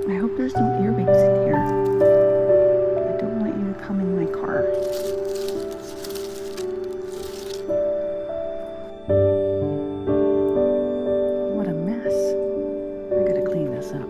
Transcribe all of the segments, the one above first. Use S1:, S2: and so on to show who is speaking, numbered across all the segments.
S1: I hope there's no airbags in here. I don't want you to come in my car. What a mess. I gotta clean this up.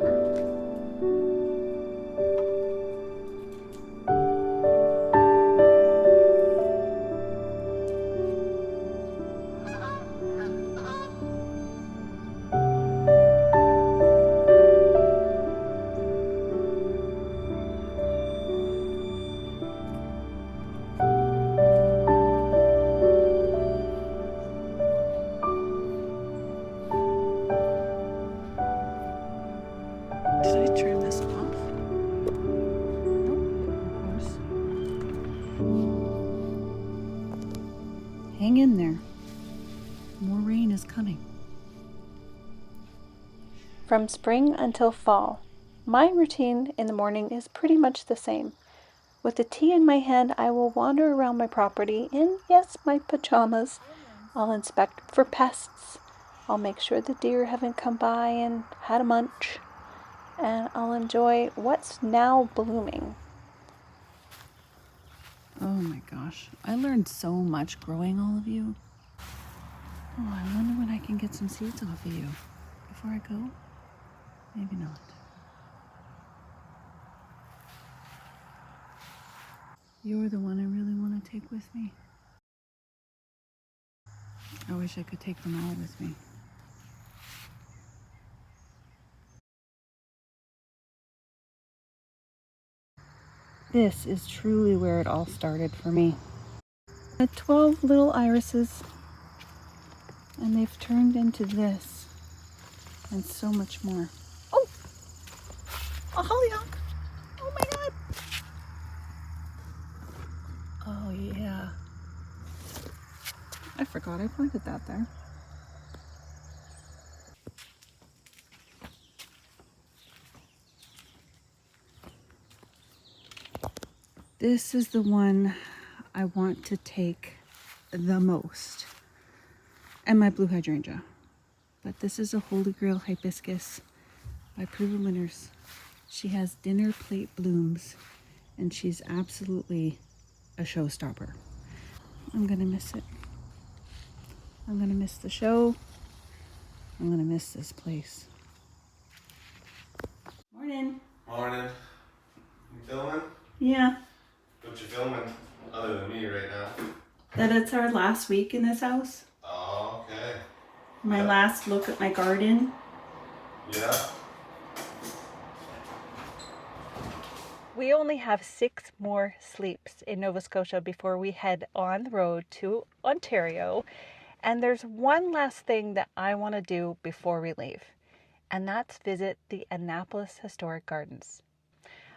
S1: Did I turn this off? Nope, of course. Hang in there. More rain is coming.
S2: From spring until fall, my routine in the morning is pretty much the same. With the tea in my hand, I will wander around my property in, yes, my pajamas. I'll inspect for pests. I'll make sure the deer haven't come by and had a munch. And I'll enjoy what's now blooming.
S1: Oh my gosh, I learned so much growing all of you. Oh, I wonder when I can get some seeds off of you. Before I go? Maybe not. You're the one I really want to take with me. I wish I could take them all with me. This is truly where it all started for me. I had 12 little irises, and they've turned into this, and so much more. Oh! A hollyhock! Oh my god! Oh yeah. I forgot I planted that there. This is the one I want to take the most. And my blue hydrangea. But this is a Holy Grail hibiscus by Proven Winners. She has dinner plate blooms and she's absolutely a showstopper. I'm gonna miss it. I'm gonna miss the show. I'm gonna miss this place. Morning.
S3: Morning. You filming?
S1: Yeah.
S3: What you filming other than me right now?
S1: That it's our last week in this house.
S3: Oh, okay.
S1: My last look at my garden.
S3: Yeah.
S2: We only have 6 more sleeps in Nova Scotia before we head on the road to Ontario. And there's one last thing that I want to do before we leave, and that's visit the Annapolis Historic Gardens.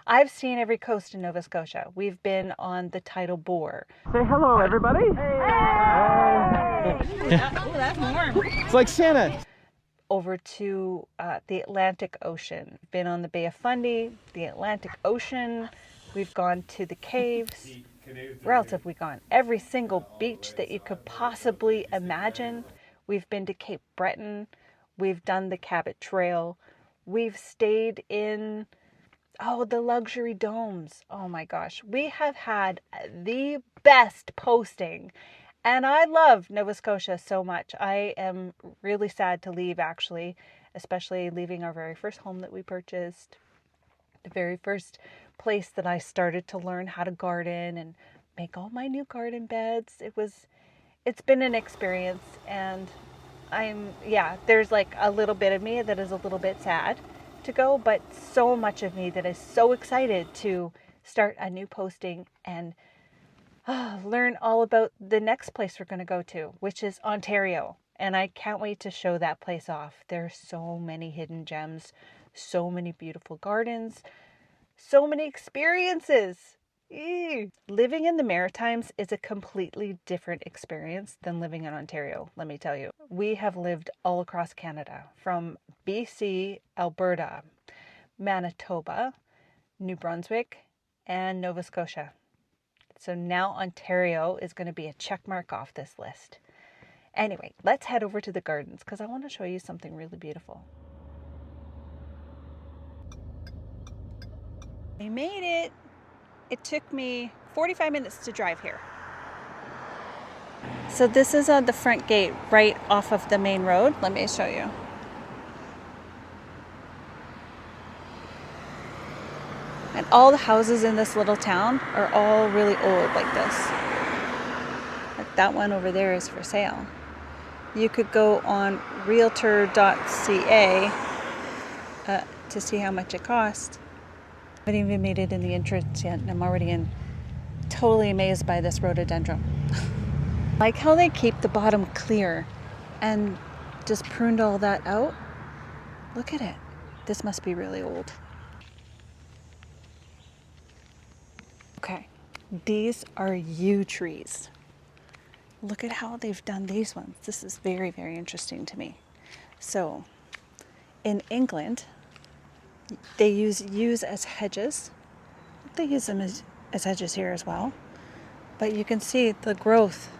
S2: I've seen every coast in Nova Scotia. We've been on the tidal bore.
S4: Say hello, everybody.
S2: Hey!
S1: Oh, that's warm.
S4: It's like Santa.
S2: Over to the Atlantic Ocean. Been on the Bay of Fundy, the Atlantic Ocean. We've gone to the caves. Where else have we gone? Every single beach that you could possibly imagine. We've been to Cape Breton. We've done the Cabot Trail. We've stayed in, the luxury domes. Oh my gosh. We have had the best posting. And I love Nova Scotia so much. I am really sad to leave, actually, especially leaving our very first home that we purchased. The very first place that I started to learn how to garden and make all my new garden beds. It's been an experience, and there's like a little bit of me that is a little bit sad to go, but so much of me that is so excited to start a new posting and learn all about the next place we're going to go to, which is Ontario. And I can't wait to show that place off. There's so many hidden gems, so many beautiful gardens, so many experiences. Living in the Maritimes is a completely different experience than living in Ontario, let me tell you. We have lived all across Canada, from BC, Alberta, Manitoba, New Brunswick, and Nova Scotia. So now Ontario is going to be a check mark off this list. Anyway, let's head over to the gardens because I want to show you something really beautiful. We made it. It took me 45 minutes to drive here. So this is the front gate right off of the main road. Let me show you. And all the houses in this little town are all really old like this. Like that one over there is for sale. You could go on realtor.ca to see how much it costs. I haven't even made it in the entrance yet, and I'm already totally amazed by this rhododendron. Like how they keep the bottom clear and just pruned all that out. Look at it. This must be really old. Okay, these are yew trees. Look at how they've done these ones. This is very, very interesting to me. So, in England, they use yews as hedges. They use them as hedges here as well. But you can see the growth.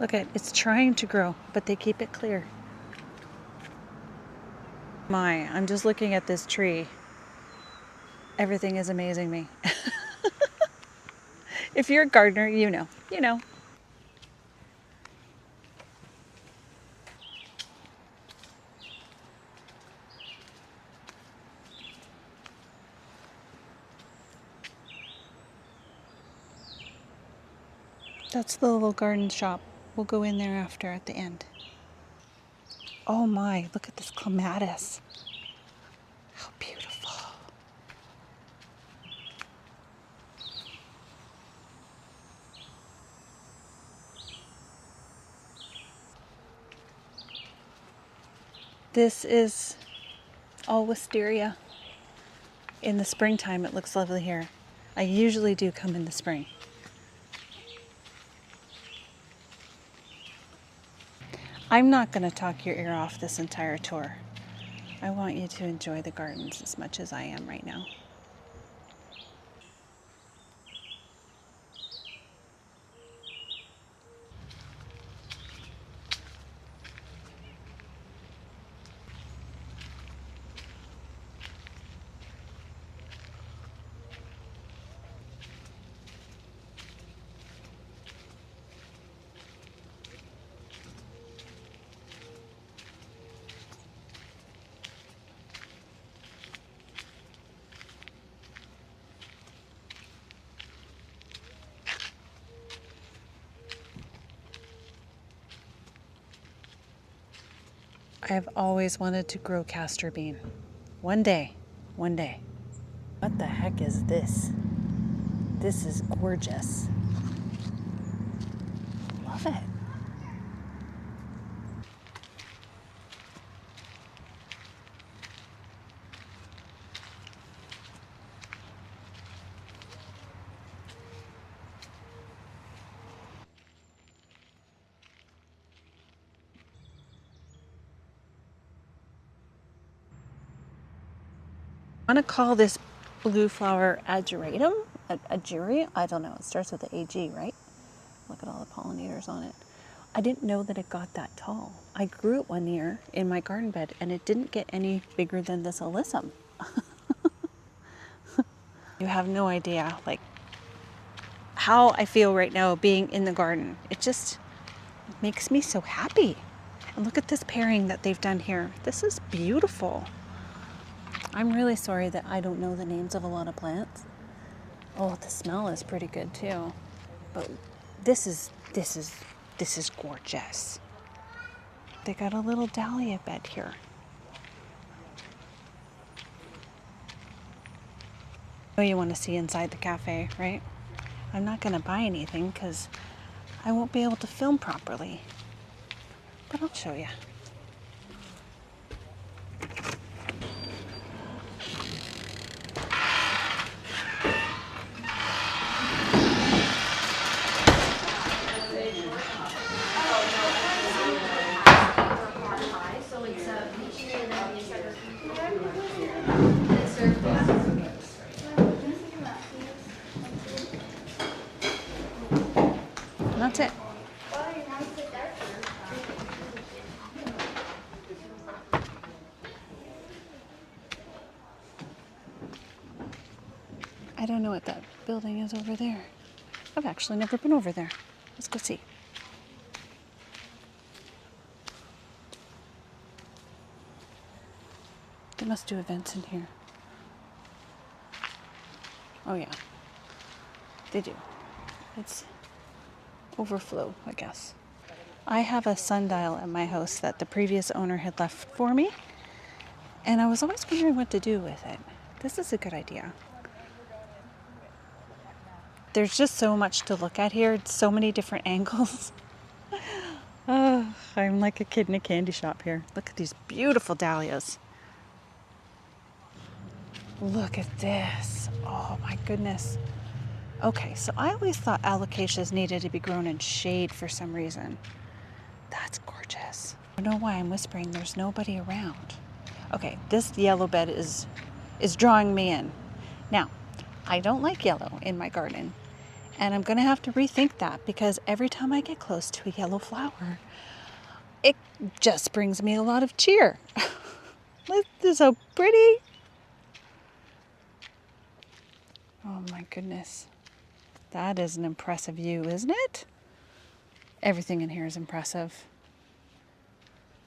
S2: Look at it, it's trying to grow, but they keep it clear. I'm just looking at this tree. Everything is amazing me. If you're a gardener, you know. That's the little garden shop. We'll go in there after at the end. Oh my, look at this clematis. How beautiful. This is all wisteria. In the springtime, it looks lovely here. I usually do come in the spring. I'm not going to talk your ear off this entire tour. I want you to enjoy the gardens as much as I am right now. I have always wanted to grow castor bean. One day. What the heck is this? This is gorgeous. Love it. I want to call this blue flower ageratum, ageri. I don't know. It starts with the AG, right? Look at all the pollinators on it. I didn't know that it got that tall. I grew it one year in my garden bed, and it didn't get any bigger than this alyssum. You have no idea, like, how I feel right now being in the garden. It just makes me so happy. And look at this pairing that they've done here. This is beautiful. I'm really sorry that I don't know the names of a lot of plants. Oh, the smell is pretty good too. But this is gorgeous. They got a little dahlia bed here. Oh, you want to see inside the cafe, right? I'm not going to buy anything because I won't be able to film properly. But I'll show you. And that's it.
S1: I don't know what that building is over there. I've actually never been over there. Let's go see. They must do events in here. Oh yeah, they do. It's overflow, I guess. I have a sundial at my house that the previous owner had left for me, and I was always wondering what to do with it. This is a good idea. There's just so much to look at here, so many different angles. Oh, I'm like a kid in a candy shop here. Look at these beautiful dahlias. Look at this. Oh my goodness. Okay, so I always thought alocasias needed to be grown in shade for some reason. That's gorgeous. I don't know why I'm whispering. There's nobody around. Okay, this yellow bed is drawing me in. Now, I don't like yellow in my garden, and I'm gonna have to rethink that because every time I get close to a yellow flower, it just brings me a lot of cheer. This is so pretty. Oh my goodness. That is an impressive view, isn't it? Everything in here is impressive.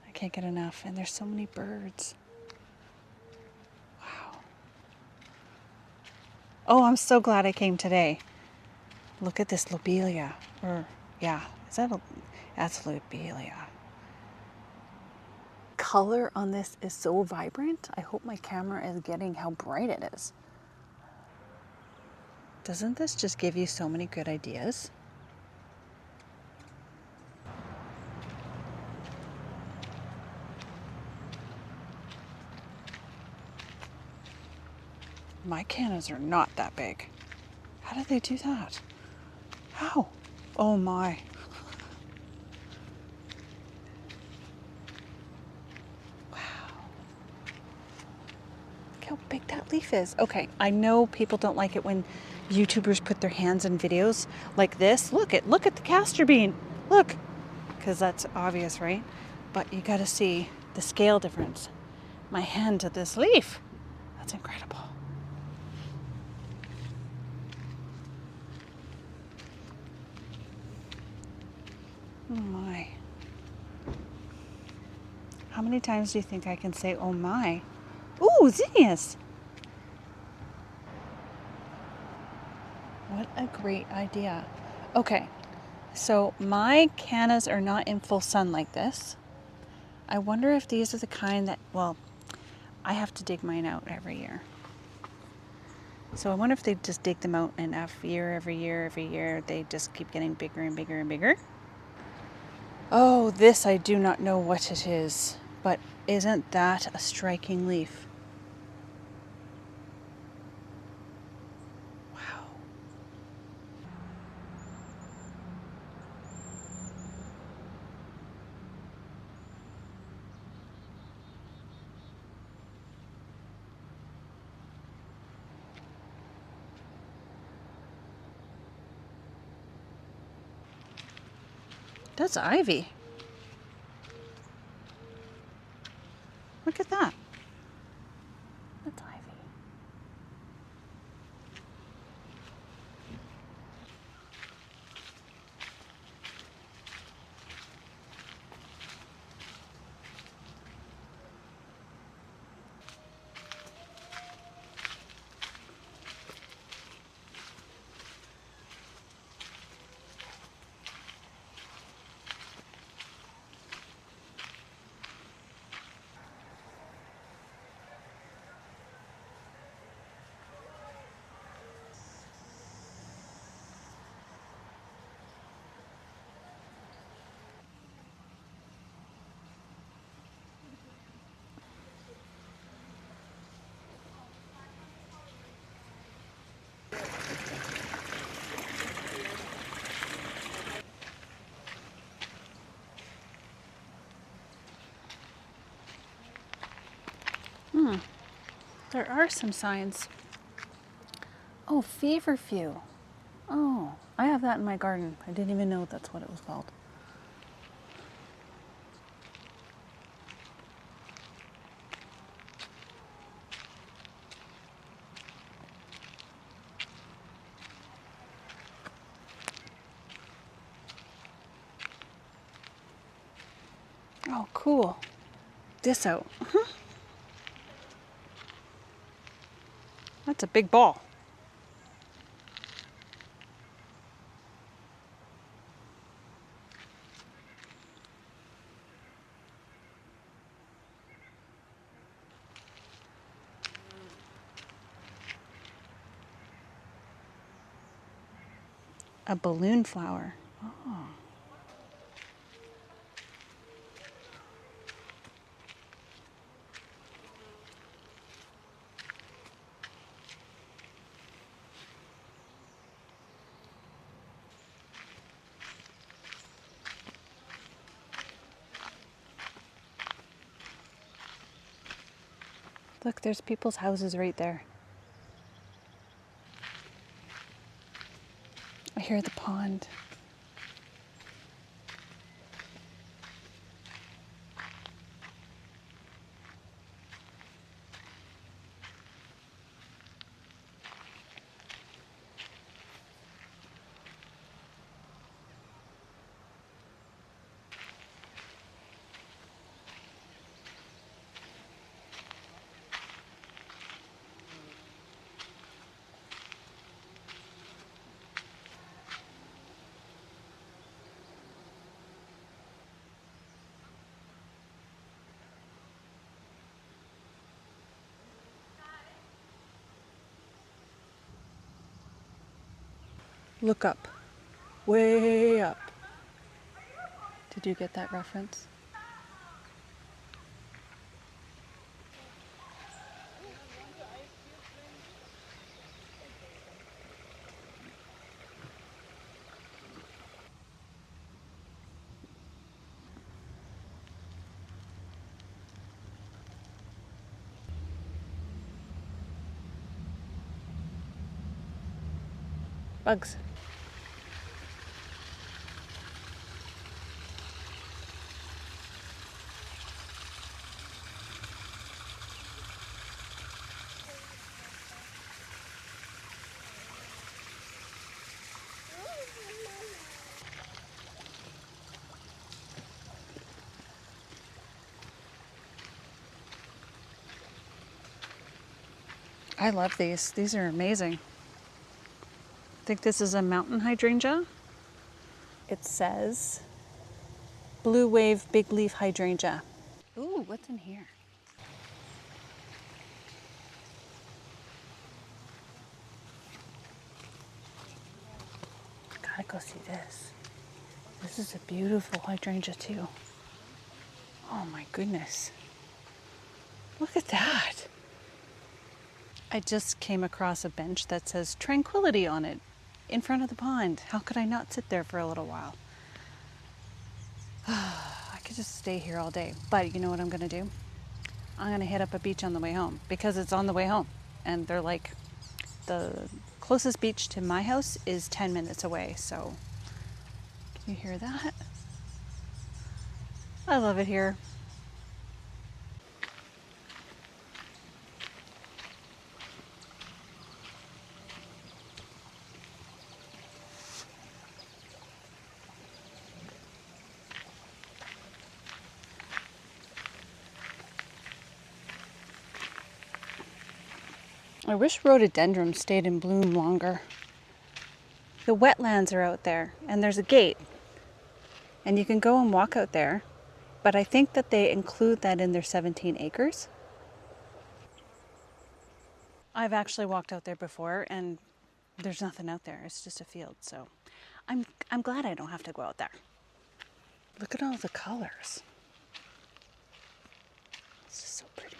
S1: I can't get enough, and there's so many birds. Wow. Oh, I'm so glad I came today. Look at this lobelia. That's lobelia. Color on this is so vibrant. I hope my camera is getting how bright it is. Doesn't this just give you so many good ideas? My cannas are not that big. How did they do that? How? Oh my. Wow. Look how big that leaf is. Okay, I know people don't like it when YouTubers put their hands in videos like this. Look at the castor bean. Look. Because that's obvious, right? But you gotta see the scale difference. My hand to this leaf. That's incredible. Oh my. How many times do you think I can say, oh my? Ooh, zinnias! What a great idea. Okay, so my cannas are not in full sun like this. I wonder if these are the kind that, well, I have to dig mine out every year. So I wonder if they just dig them out and every year, they just keep getting bigger and bigger and bigger. Oh, this I do not know what it is, but isn't that a striking leaf? Wow. That's ivy. Look at that. That's ivy. There are some signs. Oh, feverfew. Oh, I have that in my garden. I didn't even know that's what it was called. Oh, cool. This out. That's a big ball. A balloon flower. Oh. Look, there's people's houses right there. I hear the pond. Look up. Way up. Did you get that reference? Bugs. I love these. These are amazing. I think this is a mountain hydrangea. It says blue wave big leaf hydrangea. Ooh, what's in here? Gotta go see this. This is a beautiful hydrangea too. Oh my goodness. Look at that. I just came across a bench that says tranquility on it in front of the pond. How could I not sit there for a little while? I could just stay here all day. But you know what I'm gonna do? I'm gonna hit up a beach on the way home because it's on the way home. And they're like, the closest beach to my house is 10 minutes away. So, can you hear that? I love it here. I wish rhododendron stayed in bloom longer. The wetlands are out there, and there's a gate, and you can go and walk out there, but I think that they include that in their 17 acres. I've actually walked out there before, and there's nothing out there. It's just a field, so I'm glad I don't have to go out there. Look at all the colors. It's just so pretty.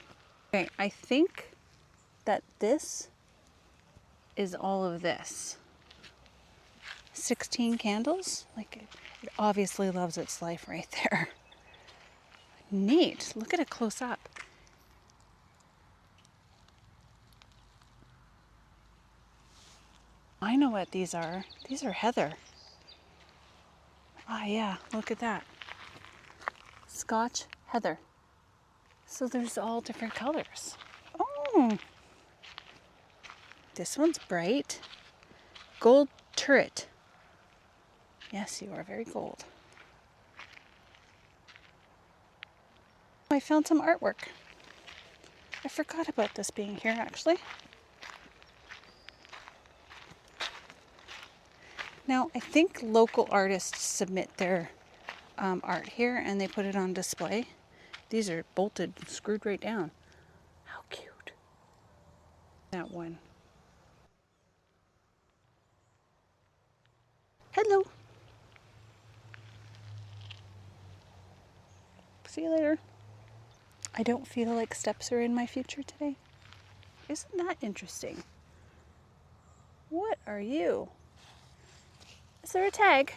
S1: Okay, I think that this is all of this. 16 candles? Like, it obviously loves its life right there. Neat. Look at it close up. I know what these are. These are heather. Ah, yeah, look at that. Scotch heather. So there's all different colors. Oh, this one's bright. Gold turret. Yes, you are very gold. I found some artwork. I forgot about this being here actually. Now, I think local artists submit their art here and they put it on display. These are bolted, screwed right down. How cute. That one. Hello. See you later. I don't feel like steps are in my future today. Isn't that interesting? What are you? Is there a tag?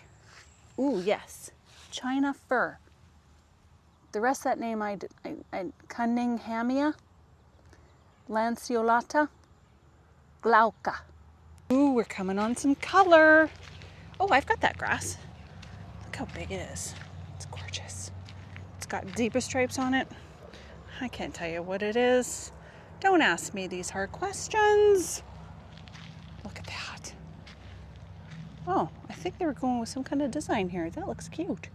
S1: Ooh, yes. China fir. The rest of that name, Cunninghamia, Lanceolata, Glauca. Ooh, we're coming on some color. Oh, I've got that grass. Look how big it is. It's gorgeous. It's got zebra stripes on it. I can't tell you what it is. Don't ask me these hard questions. Look at that. Oh, I think they were going with some kind of design here. That looks cute. Look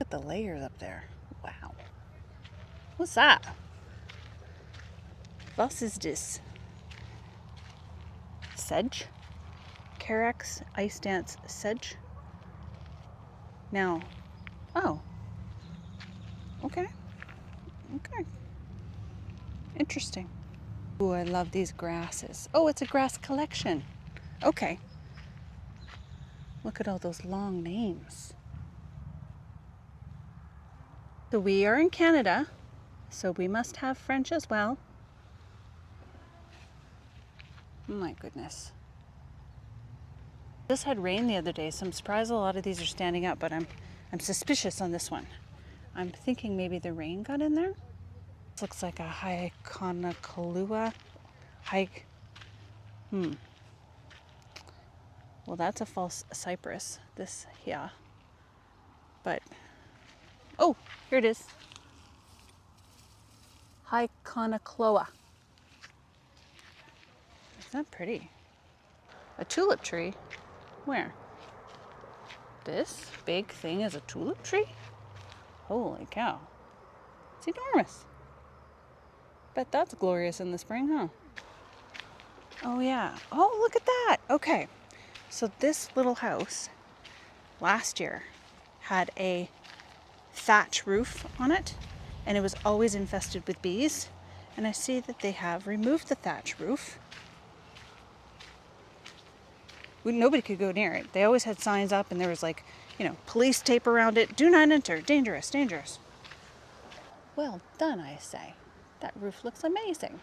S1: at the layers up there. Wow. What's that? What is this? Sedge? Carex Ice Dance Sedge? Now, oh. Okay. Okay. Interesting. Ooh, I love these grasses. Oh, it's a grass collection. Okay. Look at all those long names. So we are in Canada, so we must have French as well. Oh my goodness. This had rain the other day, so I'm surprised a lot of these are standing up, but I'm suspicious on this one. I'm thinking maybe the rain got in there. This looks like a Hyconacolua. Well, that's a false cypress, this here. But, oh, here it is. Hyconocloa. Isn't that pretty? A tulip tree? Where? This big thing is a tulip tree? Holy cow. It's enormous. Bet that's glorious in the spring, huh? Oh yeah. Oh, look at that. Okay. So this little house last year had a thatch roof on it, and it was always infested with bees. And I see that they have removed the thatch roof. Nobody could go near it. They always had signs up, and there was like, police tape around it. Do not enter. Dangerous, dangerous. Well done, I say. That roof looks amazing.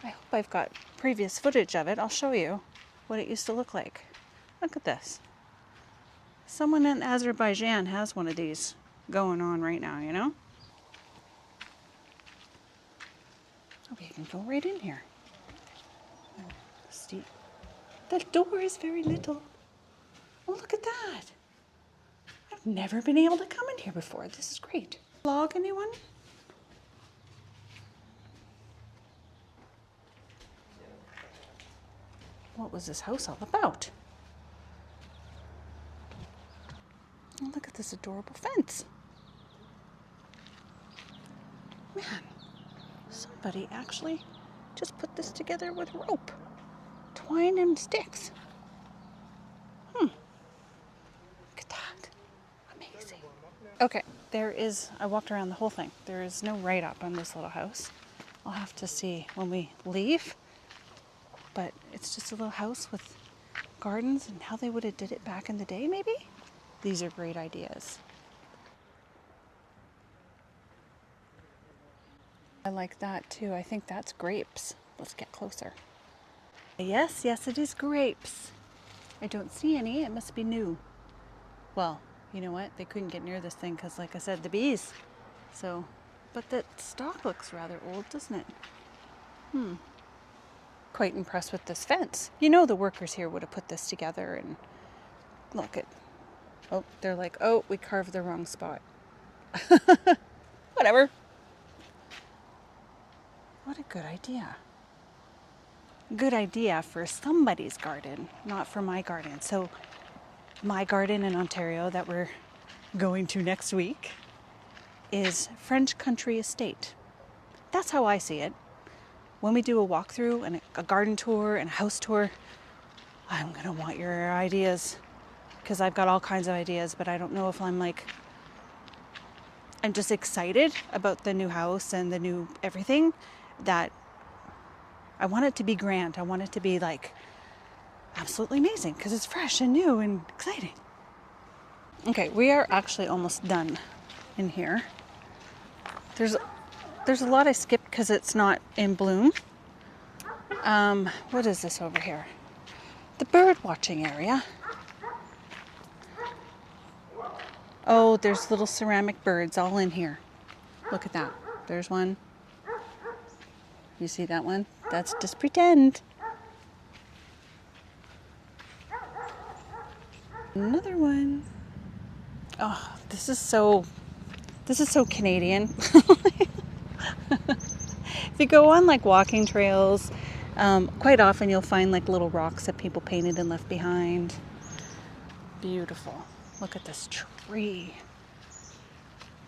S1: I hope I've got previous footage of it. I'll show you what it used to look like. Look at this. Someone in Azerbaijan has one of these going on right now, Oh, we can go right in here. Steep. The door is very little. Oh, look at that. I've never been able to come in here before. This is great. Vlog, anyone? What was this house all about? Oh, look at this adorable fence. Man, somebody actually just put this together with rope, twine and sticks. Look at that. Amazing. Okay, I walked around the whole thing. There is no write-up on this little house. I'll have to see when we leave. But it's just a little house with gardens and how they would have did it back in the day, maybe? These are great ideas. I like that too. I think that's grapes. Let's get closer. Yes, it is grapes. I don't see any. It must be new. Well, you know what? They couldn't get near this thing because, like I said, the bees. So, but that stalk looks rather old, doesn't it? Quite impressed with this fence. The workers here would have put this together and look at, oh, they're like, oh, we carved the wrong spot. Whatever. What a good idea. Good idea for somebody's garden, not for my garden. So my garden in Ontario that we're going to next week
S2: is French Country Estate. That's how I see it. When we do a walkthrough and a garden tour and a house tour, I'm gonna want your ideas, because I've got all kinds of ideas, but I don't know if I'm just excited about the new house and the new everything, that I want it to be grand. I want it to be like absolutely amazing because it's fresh and new and exciting. Okay, we are actually almost done in here. There's a lot I skipped because it's not in bloom. What is this over here? The bird watching area. Oh, there's little ceramic birds all in here. Look at that. There's one. You see that one? That's just pretend. Another one. Oh, this is so Canadian. If you go on like walking trails, quite often you'll find like little rocks that people painted and left behind. Beautiful. Look at this tree.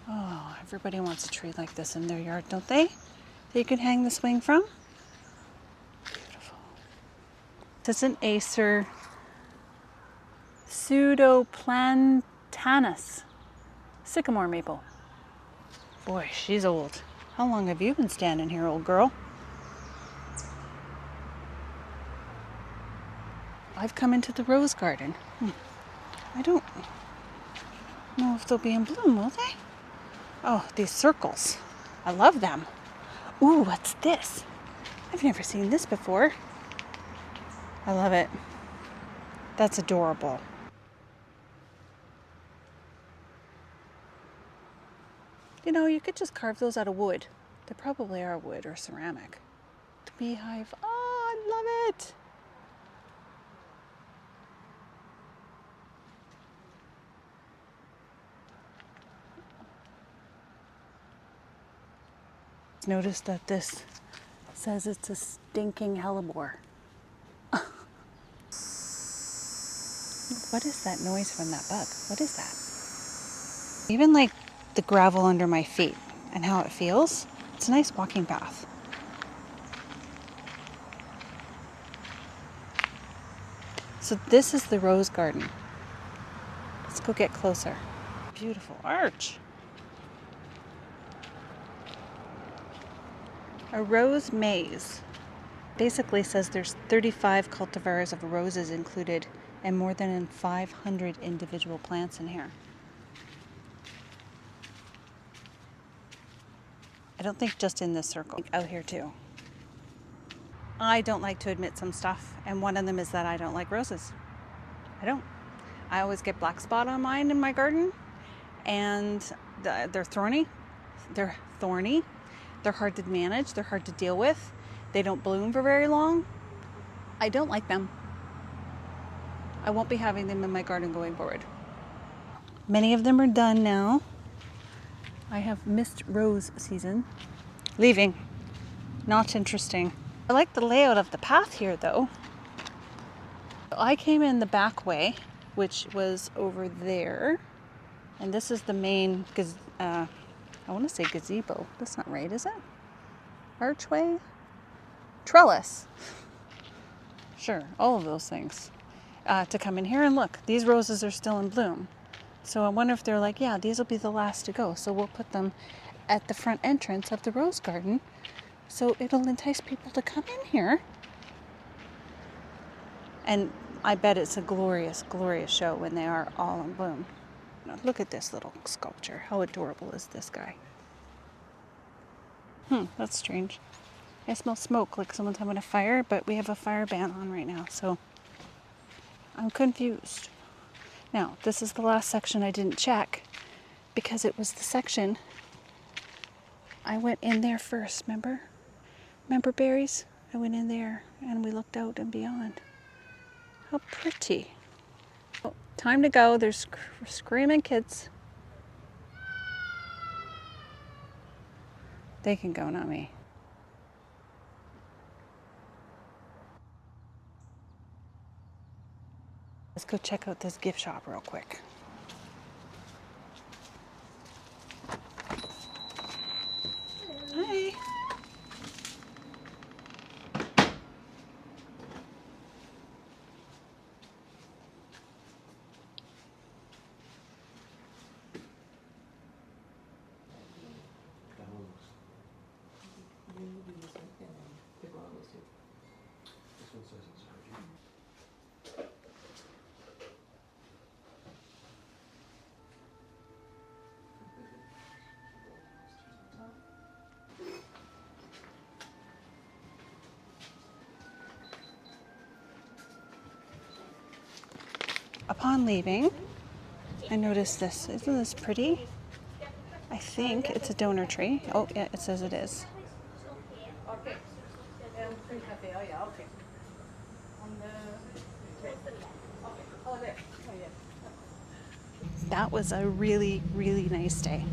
S2: Oh, everybody wants a tree like this in their yard, don't they? That you can hang the swing from. Beautiful. This is an Acer pseudoplantanus sycamore maple. Boy, she's old. How long have you been standing here, old girl? I've come into the rose garden. I don't know if they'll be in bloom, will they? Oh, these circles. I love them. Ooh, what's this? I've never seen this before. I love it. That's adorable. You know, you could just carve those out of wood. They probably are wood or ceramic. The beehive. Oh, I love it. Notice that this says it's a stinking hellebore. What is that noise from that bug? What is that? Even like the gravel under my feet and how it feels, it's a nice walking path. So this is the rose garden. Let's go get closer. Beautiful arch. A rose maze. Basically says there's 35 cultivars of roses included and more than 500 individual plants in here. I don't think just in this circle, out here too. I don't like to admit some stuff, and one of them is that I don't like roses. I don't. I always get black spot on mine in my garden, and they're thorny. They're thorny. They're hard to manage. They're hard to deal with. They don't bloom for very long. I don't like them. I won't be having them in my garden going forward. Many of them are done now. I have missed rose season. Leaving. Not interesting. I like the layout of the path here though. I came in the back way, which was over there. And this is the main, I want to say gazebo. That's not right, is it? Archway? Trellis. Sure, all of those things. To come in here and look, these roses are still in bloom. So I wonder if they're like, yeah, these will be the last to go. So we'll put them at the front entrance of the rose garden. So it'll entice people to come in here. And I bet it's a glorious, glorious show when they are all in bloom. Now, look at this little sculpture. How adorable is this guy? That's strange. I smell smoke like someone's having a fire, but we have a fire ban on right now, so I'm confused. Now, this is the last section I didn't check because it was the section I went in there first, remember? Remember berries? I went in there and we looked out and beyond. How pretty. Oh, time to go. There's screaming kids. They can go, not me. Let's go check out this gift shop real quick.
S1: upon leaving, I noticed this. Isn't this pretty? I think it's a donor tree. Oh, yeah, it says it is. That was a really, really nice day.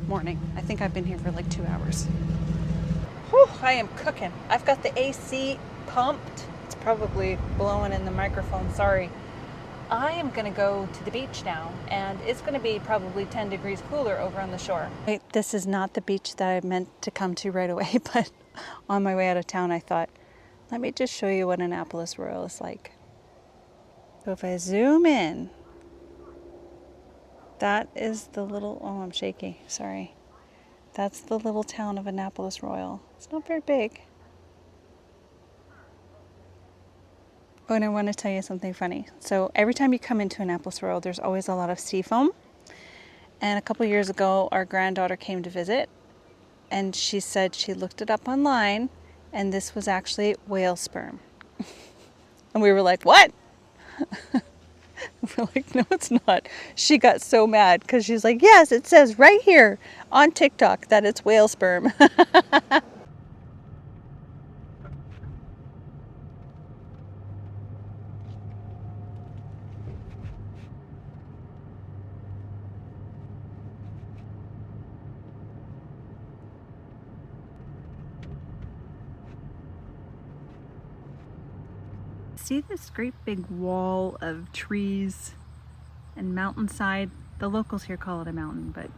S1: Morning. I think I've been here for like 2 hours. Whew, I am cooking. I've got the AC pumped. It's probably blowing in the microphone. Sorry. I am going to go to the beach now, and it's going to be probably 10 degrees cooler over on the shore. Wait, this is not the beach that I meant to come to right away, but on my way out of town, I thought, let me just show you what Annapolis Royal is like. So if I zoom in, that is the little, oh, I'm shaky, sorry. That's the little town of Annapolis Royal. It's not very big. Oh, and I want to tell you something funny. So every time you come into Annapolis Royal, there's always a lot of sea foam. And a couple years ago, our granddaughter came to visit, and she said she looked it up online, and this was actually whale sperm. And we were like, what? We're like, no, it's not. She got so mad because she's like, yes, it says right here on TikTok that it's whale sperm. See this great big wall of trees and mountainside? The locals here call it a mountain, but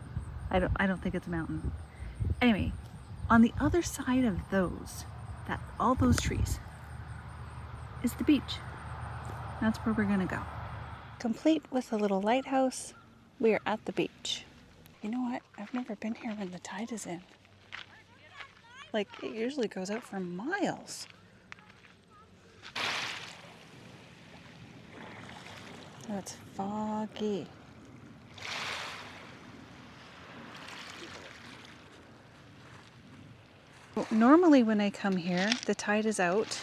S1: I don't think it's a mountain. Anyway, on the other side of those, all those trees, is the beach. That's where we're gonna go. Complete with a little lighthouse, we are at the beach. You know what? I've never been here when the tide is in. Like, it usually goes out for miles. Oh, it's foggy. Normally when I come here, the tide is out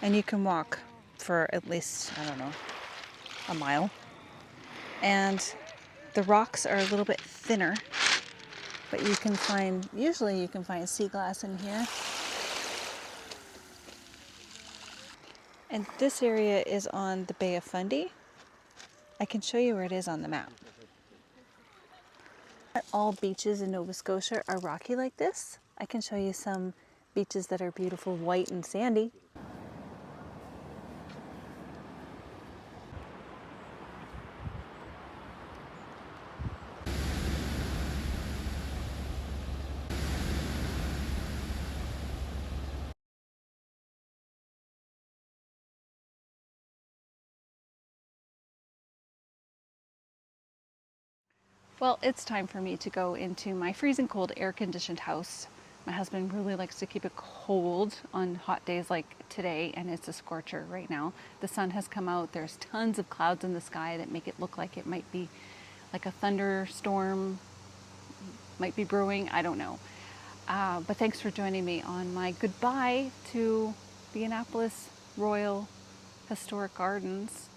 S1: and you can walk for at least, I don't know, a mile. And the rocks are a little bit thinner, but usually you can find sea glass in here. And this area is on the Bay of Fundy. I can show you where it is on the map. Not all beaches in Nova Scotia are rocky like this. I can show you some beaches that are beautiful, white and sandy. Well, it's time for me to go into my freezing cold air-conditioned house. My husband really likes to keep it cold on hot days like today, and it's a scorcher right now. The sun has come out. There's tons of clouds in the sky that make it look like it might be like a thunderstorm might be brewing. I don't know. But thanks for joining me on my goodbye to the Annapolis Royal Historic Gardens.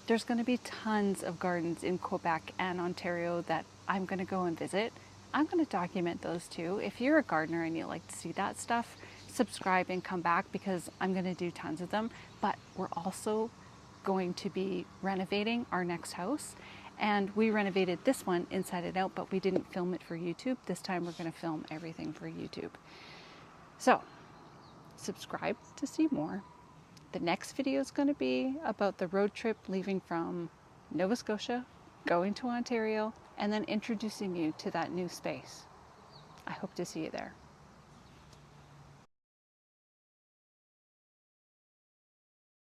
S1: There's going to be tons of gardens in Quebec and Ontario that I'm going to go and visit. I'm going to document those too. If you're a gardener and you like to see that stuff, subscribe and come back because I'm going to do tons of them. But we're also going to be renovating our next house. And we renovated this one inside and out, but we didn't film it for YouTube. This time we're going to film everything for YouTube. So subscribe to see more. The next video is going to be about the road trip leaving from Nova Scotia, going to Ontario, and then introducing you to that new space. I hope to see you there.